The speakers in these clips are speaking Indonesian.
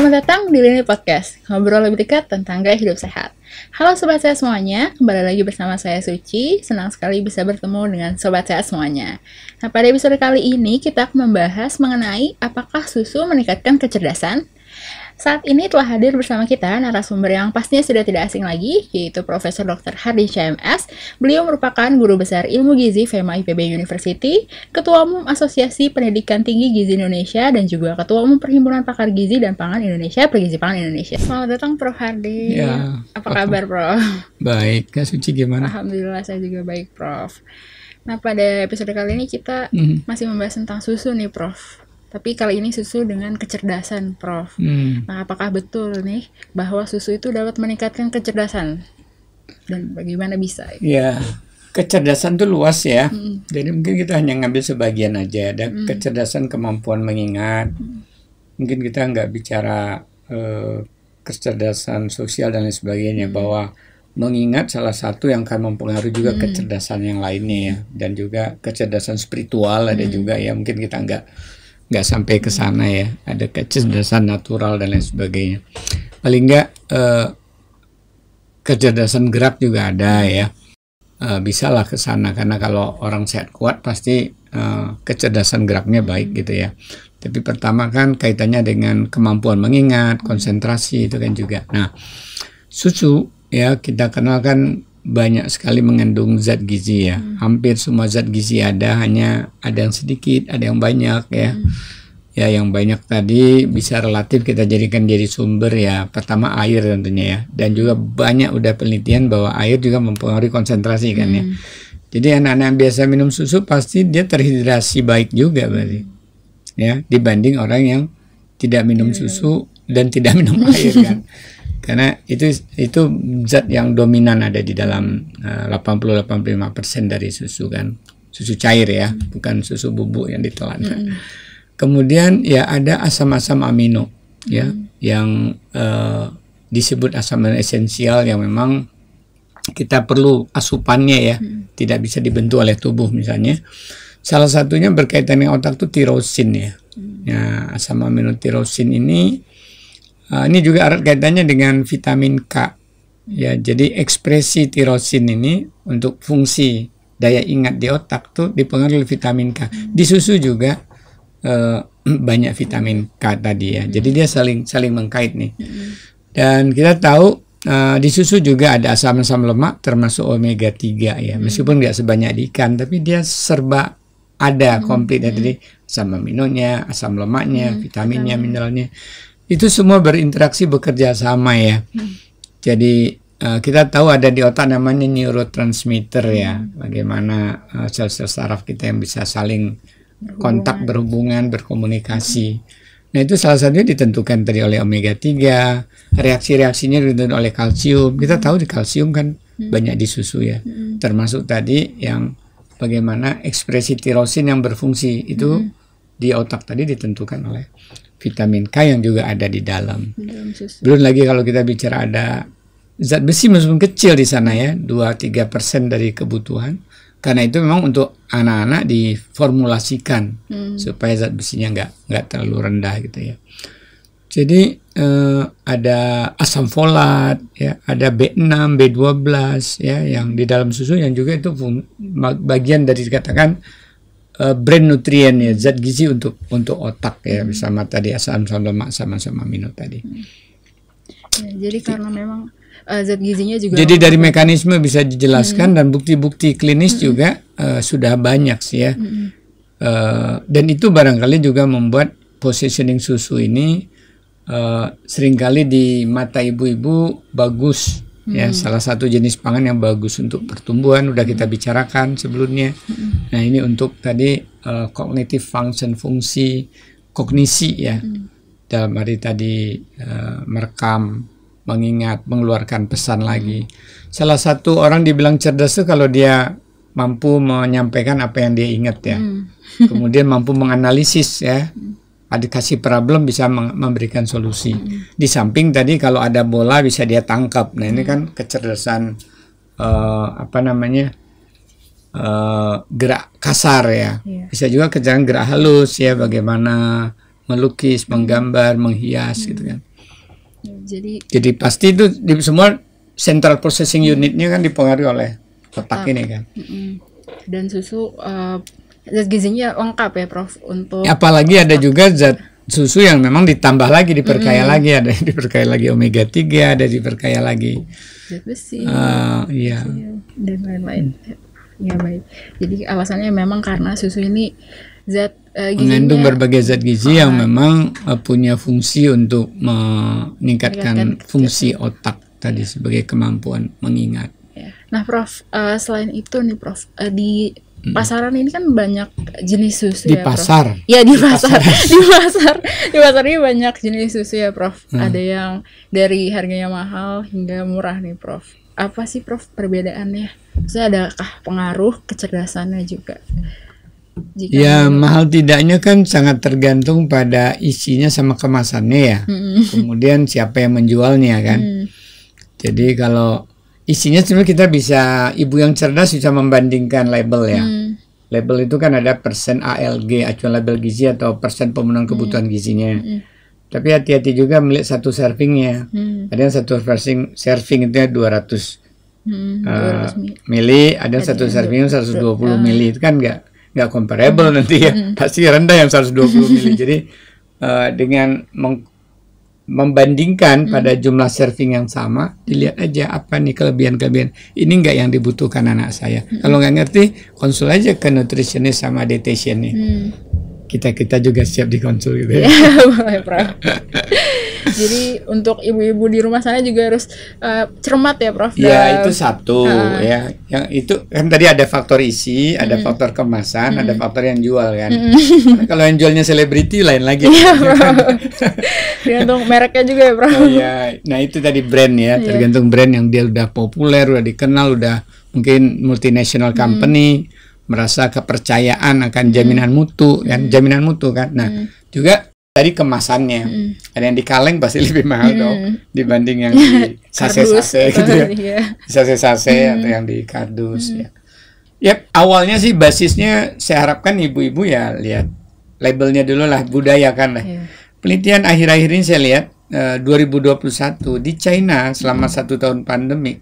Selamat datang di Lini Podcast, ngobrol lebih dekat tentang gaya hidup sehat. Halo sobat sehat semuanya, kembali lagi bersama saya Suci. Senang sekali bisa bertemu dengan sobat sehat semuanya. Nah, pada episode kali ini kita akan membahas mengenai apakah susu meningkatkan kecerdasan. Saat ini telah hadir bersama kita narasumber yang pastinya sudah tidak asing lagi, yaitu Profesor Dr. Hardy CMS. Beliau merupakan Guru Besar Ilmu Gizi FEMA IPB University, Ketua Umum Asosiasi Pendidikan Tinggi Gizi Indonesia, dan juga Ketua Umum Perhimpunan Pakar Gizi dan Pangan Indonesia, Pergizi Pangan Indonesia. Selamat datang Prof. Hardy. Ya, Apa kabar, Prof? Baik, Kak Suci gimana? Alhamdulillah saya juga baik, Prof. Nah, pada episode kali ini kita masih membahas tentang susu nih, Prof. Tapi kali ini susu dengan kecerdasan, Prof. Nah, apakah betul nih bahwa susu itu dapat meningkatkan kecerdasan? Dan bagaimana bisa? Ya, kecerdasan itu luas ya. Jadi mungkin kita hanya ngambil sebagian aja. Ada kecerdasan kemampuan mengingat. Mungkin kita nggak bicara kecerdasan sosial dan lain sebagainya. Bahwa mengingat salah satu yang akan mempengaruhi juga kecerdasan yang lainnya ya. Dan juga kecerdasan spiritual ada juga ya. Mungkin kita nggak sampai ke sana ya, ada kecerdasan natural dan lain sebagainya. Paling nggak kecerdasan gerak juga ada ya, bisalah ke sana karena kalau orang sehat kuat pasti kecerdasan geraknya baik gitu ya. Tapi pertama kan kaitannya dengan kemampuan mengingat, konsentrasi itu kan juga. Nah, susu ya kita kenal kan banyak sekali mengandung zat gizi ya. Hampir semua zat gizi ada, hanya ada yang sedikit, ada yang banyak ya. Ya yang banyak tadi bisa relatif kita jadikan jadi sumber ya. Pertama air tentunya ya. Dan juga banyak udah penelitian bahwa air juga mempengaruhi konsentrasi kan ya. Jadi anak-anak yang biasa minum susu pasti dia terhidrasi baik juga berarti. Ya, dibanding orang yang tidak minum susu dan tidak minum air kan. Karena itu zat yang dominan ada di dalam 80-85% dari susu kan, susu cair ya, bukan susu bubuk yang ditelan. Kemudian ya ada asam-asam amino ya, yang disebut asam amino esensial yang memang kita perlu asupannya ya, tidak bisa dibentuk oleh tubuh misalnya. Salah satunya berkaitan dengan otak itu tirosin ya. Ya asam amino tirosin ini juga erat kaitannya dengan vitamin K. Ya, jadi ekspresi tirosin ini untuk fungsi daya ingat di otak tuh dipengaruhi oleh vitamin K. Di susu juga banyak vitamin K tadi ya. Jadi dia saling mengkait nih. Dan kita tahu di susu juga ada asam-asam lemak termasuk omega 3 ya. Meskipun nggak sebanyak di ikan, tapi dia serba ada komplit ya. Jadi asam aminonya, asam lemaknya, vitaminnya, mineralnya. Itu semua berinteraksi bekerja sama ya. Jadi kita tahu ada di otak namanya neurotransmitter ya. Bagaimana sel-sel saraf kita yang bisa saling kontak, berhubungan, berkomunikasi. Nah itu salah satunya ditentukan tadi oleh omega 3. Reaksi-reaksinya ditentukan oleh kalsium. Kita tahu di kalsium kan banyak di susu ya. Termasuk tadi yang bagaimana ekspresi tirosin yang berfungsi itu di otak tadi ditentukan oleh vitamin K yang juga ada di dalam. Belum lagi kalau kita bicara ada zat besi meskipun kecil di sana ya, 2-3% dari kebutuhan. Karena itu memang untuk anak-anak diformulasikan supaya zat besinya nggak terlalu rendah gitu ya. Jadi ada asam folat ya, ada B6, B12 ya yang di dalam susu yang juga itu bagian dari dikatakan brain nutrien ya, zat gizi untuk otak ya, bersama tadi asam lemak sama amino tadi. Ya, jadi karena memang zat gizinya juga. Jadi dari mekanisme bisa dijelaskan dan bukti-bukti klinis juga sudah banyak sih ya. Dan itu barangkali juga membuat positioning susu ini seringkali di mata ibu-ibu bagus. Ya, salah satu jenis pangan yang bagus untuk pertumbuhan udah kita bicarakan sebelumnya. Nah, ini untuk tadi cognitive function, fungsi kognisi ya. Dalam arti tadi merekam, mengingat, mengeluarkan pesan lagi. Salah satu orang dibilang cerdas itu kalau dia mampu menyampaikan apa yang dia ingat ya. Kemudian mampu menganalisis ya. Ada kasih problem bisa memberikan solusi. Di samping tadi kalau ada bola bisa dia tangkap. Nah ini kan kecerdasan gerak kasar ya. Bisa juga kecerdasan gerak halus ya. Bagaimana melukis, menggambar, menghias gitu kan. Jadi pasti itu di semua central processing unitnya kan dipengaruhi oleh otak ini kan. Dan susu zat gizinya lengkap ya Prof untuk Apalagi ada juga zat susu yang memang ditambah lagi, diperkaya lagi, ada yang diperkaya lagi omega 3, ada diperkaya lagi zat besi, iya, dan lain-lain. Ya baik. Jadi alasannya memang karena susu ini zat mengandung gizinya berbagai zat gizi yang memang punya fungsi untuk meningkatkan fungsi otak tadi sebagai kemampuan mengingat. ya. Nah Prof, selain itu nih Prof, di pasaran ini kan banyak jenis susu Di ya Prof. pasar. Ya di pasar. Di pasar ini banyak jenis susu ya Prof. Ada yang dari harganya mahal hingga murah nih Prof. Apa sih Prof perbedaannya? Maksudnya adakah pengaruh kecerdasannya juga? Jika Ya mahal tidaknya kan sangat tergantung pada isinya sama kemasannya ya. Kemudian siapa yang menjualnya kan. Jadi kalau isinya sebenarnya kita bisa, ibu yang cerdas bisa membandingkan label ya. Label itu kan ada persen ALG, acuan label gizi, atau persen pemenuhan kebutuhan gizinya. Tapi hati-hati juga melihat satu servingnya. Ada yang satu serving itu 200 mili, ada yang satu serving 120 mili. Itu kan nggak comparable nanti ya. Pasti rendah yang 120 mili. Jadi dengan membandingkan pada jumlah serving yang sama, dilihat aja apa nih kelebihan-kelebihan. Ini nggak yang dibutuhkan anak saya. Kalau nggak ngerti, konsul aja ke nutritionist sama dietitian nih. Kita juga siap dikonsul gitu ya. Boleh Prof. Jadi untuk ibu-ibu di rumah sana juga harus cermat ya Prof. Ya itu satu ya. Yang itu kan tadi ada faktor isi, ada faktor kemasan, ada faktor yang jual kan. Kalau yang jualnya selebriti lain lagi. Tergantung mereknya juga ya Prof. Iya. Nah itu tadi brand ya, tergantung brand yang dia udah populer, udah dikenal, udah mungkin multinational company, merasa kepercayaan akan jaminan mutu kan, jaminan mutu kan. Nah juga tadi kemasannya, ada yang di kaleng pasti lebih mahal dong dibanding yang di sase-sase gitu ya, sase-sase atau yang di kardus ya. Yap, awalnya sih basisnya saya harapkan ibu-ibu ya lihat labelnya dulu lah, budayakan lah. Penelitian akhir-akhir ini saya lihat 2021 di China selama 1 tahun pandemi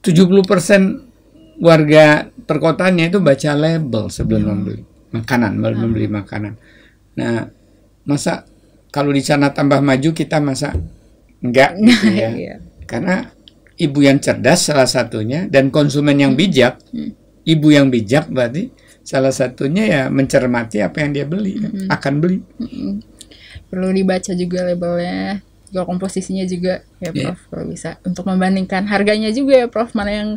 70% warga perkotaannya itu baca label sebelum membeli makanan, membeli makanan. Nah, masa kalau di sana tambah maju, kita masa enggak gitu ya. Karena ibu yang cerdas salah satunya, dan konsumen yang bijak. Ibu yang bijak berarti salah satunya ya mencermati apa yang dia beli, akan beli. Perlu dibaca juga labelnya, juga komposisinya juga ya Prof. Kalau bisa untuk membandingkan harganya juga ya Prof, mana yang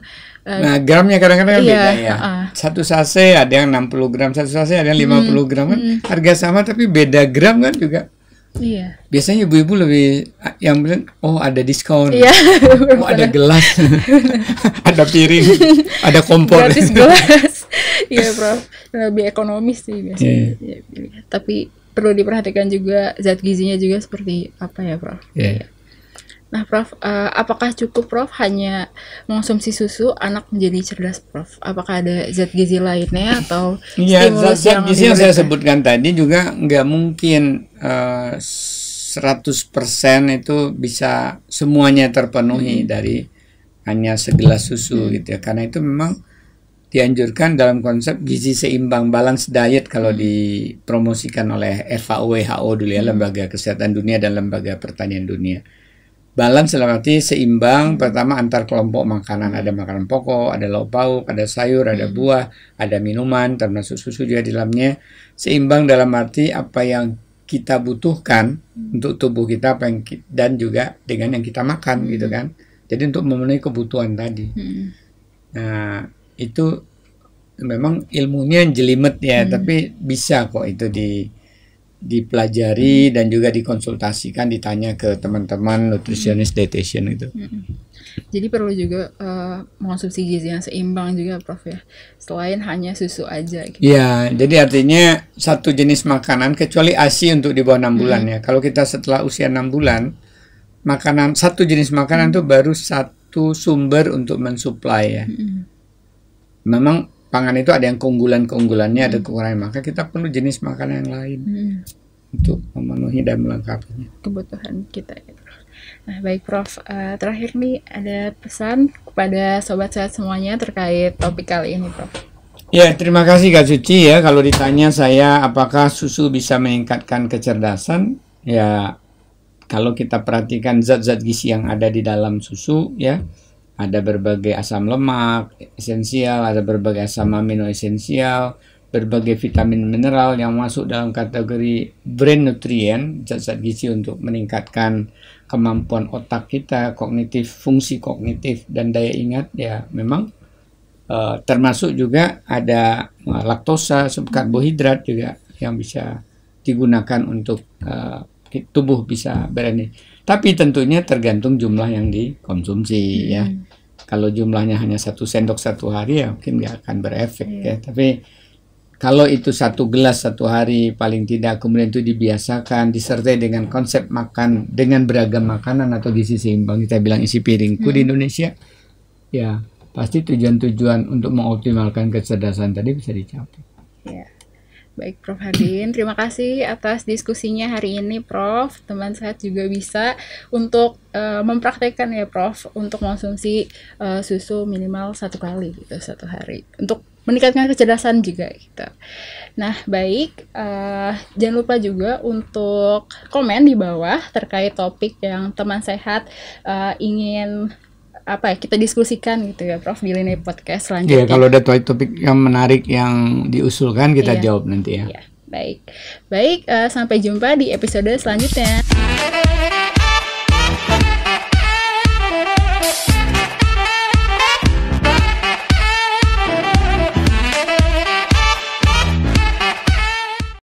nah gramnya kadang-kadang beda ya. Satu sase ada yang 60 gram, satu sase ada yang 50 gram kan, harga sama tapi beda gram kan juga. Iya. Biasanya ibu-ibu lebih yang bilang, oh ada diskon, oh ada gelas, ada piring, ada kompor. Gratis gelas. Iya Prof, lebih ekonomis sih biasanya. Tapi perlu diperhatikan juga zat gizinya juga seperti apa ya Prof. Nah Prof, apakah cukup Prof hanya mengonsumsi susu anak menjadi cerdas Prof? Apakah ada zat gizi lainnya atau stimulus zat gizi yang saya sebutkan tadi juga nggak mungkin 100% itu bisa semuanya terpenuhi dari hanya segelas susu gitu ya. Karena itu memang dianjurkan dalam konsep gizi seimbang, balance diet kalau dipromosikan oleh FAO, WHO dulu ya, Lembaga Kesehatan Dunia dan Lembaga Pertanian Dunia. Balance dalam arti seimbang, pertama antar kelompok makanan, ada makanan pokok, ada lauk pauk, ada sayur, ada buah, ada minuman, termasuk susu juga di dalamnya. Seimbang dalam arti apa yang kita butuhkan untuk tubuh kita, apa yang dan juga dengan yang kita makan gitu kan. Jadi untuk memenuhi kebutuhan tadi. Nah, itu memang ilmunya jelimet ya, tapi bisa kok itu dipelajari dan juga dikonsultasikan, ditanya ke teman-teman nutritionist, dietitian itu. Jadi perlu juga mengonsumsi gizi yang seimbang juga Prof ya, selain hanya susu aja gitu. Ya, jadi artinya satu jenis makanan, kecuali ASI untuk di bawah 6 bulan ya. Kalau kita setelah usia 6 bulan, makanan satu jenis makanan itu baru satu sumber untuk mensuplai ya. Memang pangan itu ada yang keunggulan-keunggulannya, ada kekurangan, maka kita perlu jenis makanan yang lain. untuk memenuhi dan melengkapinya kebutuhan kita ya, Prof. Nah, baik Prof, terakhir nih ada pesan kepada sobat sehat semuanya terkait topik kali ini, Prof. Ya, terima kasih Kak Suci ya. Kalau ditanya saya apakah susu bisa meningkatkan kecerdasan, ya kalau kita perhatikan zat-zat gizi yang ada di dalam susu ya, ada berbagai asam lemak esensial, ada berbagai asam amino esensial, berbagai vitamin mineral yang masuk dalam kategori brain nutrient, zat-zat gizi untuk meningkatkan kemampuan otak kita, kognitif, fungsi kognitif dan daya ingat ya memang termasuk juga ada laktosa, subkarbohidrat juga yang bisa digunakan untuk tubuh bisa berenergi. Tapi tentunya tergantung jumlah yang dikonsumsi ya. Kalau jumlahnya hanya 1 sendok satu hari ya mungkin nggak akan berefek ya. Tapi kalau itu 1 gelas satu hari paling tidak, kemudian itu dibiasakan disertai dengan konsep makan dengan beragam makanan atau gizi seimbang, kita bilang isi piringku di Indonesia ya, pasti tujuan-tujuan untuk mengoptimalkan kecerdasan tadi bisa dicapai. Ya. Baik Prof Hardin, terima kasih atas diskusinya hari ini Prof. Teman sehat juga bisa untuk mempraktekkan ya Prof, untuk konsumsi susu minimal 1 kali gitu satu hari untuk meningkatkan kecerdasan juga gitu. Nah baik, jangan lupa juga untuk komen di bawah terkait topik yang teman sehat ingin kita diskusikan gitu ya Prof di Lini Podcast selanjutnya. Ya, kalau ada topik yang menarik yang diusulkan kita jawab nanti ya. Baik, sampai jumpa di episode selanjutnya.